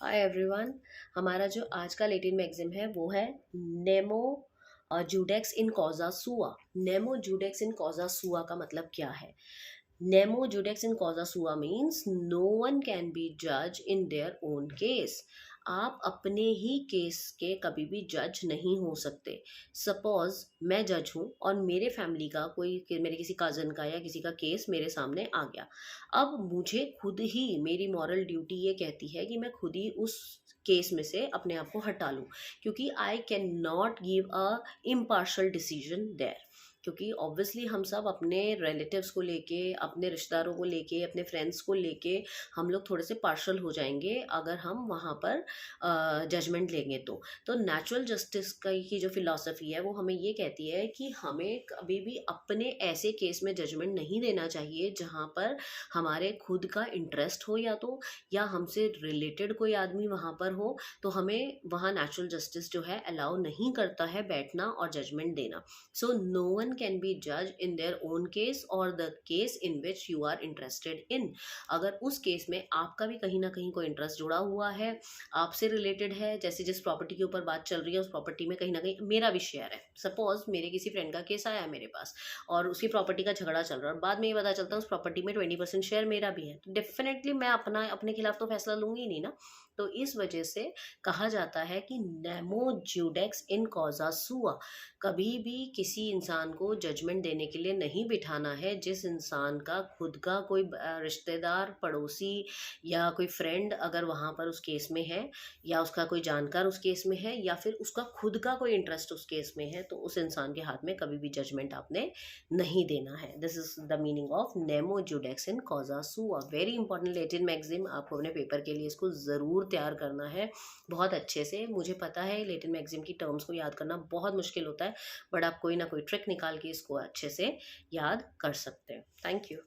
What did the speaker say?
Hi everyone. हमारा जो आज का लेटिन मैगजिम है वो है नेमो जूडेक्स इन कॉजा सुआ। नेमो जूडेक्स इन कॉजा सुआ का मतलब क्या है? Nemo judex in causa sua means no one can be judge in their own case. आप अपने ही केस के कभी भी जज नहीं हो सकते। सपोज मैं जज हूँ और मेरे फैमिली का कोई मेरे किसी कजन का या किसी का केस मेरे सामने आ गया। अब मुझे खुद ही मेरी मॉरल ड्यूटी ये कहती है कि मैं खुद ही उस केस में से अपने आप को हटा लूँ, क्योंकि I can not give a impartial decision there. क्योंकि ऑब्वियसली हम सब अपने रिलेटिव्स को लेके, अपने रिश्तेदारों को लेके, अपने फ्रेंड्स को लेके हम लोग थोड़े से पार्शल हो जाएंगे अगर हम वहाँ पर जजमेंट लेंगे। तो नेचुरल जस्टिस की जो फिलॉसफी है वो हमें ये कहती है कि हमें कभी भी अपने ऐसे केस में जजमेंट नहीं देना चाहिए जहाँ पर हमारे खुद का इंटरेस्ट हो, या हमसे रिलेटेड कोई आदमी वहाँ पर हो। तो हमें वहाँ नेचुरल जस्टिस जो है अलाउ नहीं करता है बैठना और जजमेंट देना। So no one can be judged in their own case or the case in which you are interested in. अगर उस केस में आपका भी कहीं ना कहीं कोई इंटरेस्ट जुड़ा हुआ है, आपसे रिलेटेड है, जैसे जिस प्रॉपर्टी के ऊपर बात चल रही है उस प्रॉपर्टी में कहीं ना कहीं मेरा भी शेयर है। सपोज मेरे किसी फ्रेंड का केस आया है मेरे पास और उसकी प्रॉपर्टी का झगड़ा चल रहा है और बाद में ये पता चलता है उस प्रॉपर्टी में 20% शेयर मेरा भी है, तो डेफिनेटली मैं अपने खिलाफ तो फैसला लूंगी ही नहीं ना। तो इस वजह से कहा जाता है कि नेमो ज्यूडेक्स इन कॉजा सुआ। कभी भी किसी इंसान को जजमेंट देने के लिए नहीं बिठाना है जिस इंसान का खुद का कोई रिश्तेदार, पड़ोसी या कोई फ्रेंड अगर वहाँ पर उस केस में है, या उसका कोई जानकार उस केस में है, या फिर उसका खुद का कोई इंटरेस्ट उस केस में है, तो उस इंसान के हाथ में कभी भी जजमेंट आपने नहीं देना है। This is the meaning of नेमो जुडेक्स इन कॉजा सुआ। वेरी इंपॉर्टेंट लेटिन मैगजीम, आपको अपने पेपर के लिए इसको ज़रूर तैयार करना है बहुत अच्छे से। मुझे पता है लेटिन मैगजीम की टर्म्स को याद करना बहुत मुश्किल होता है, बट आप कोई ना कोई ट्रिक निकाल के इसको अच्छे से याद कर सकते हैं। Thank you.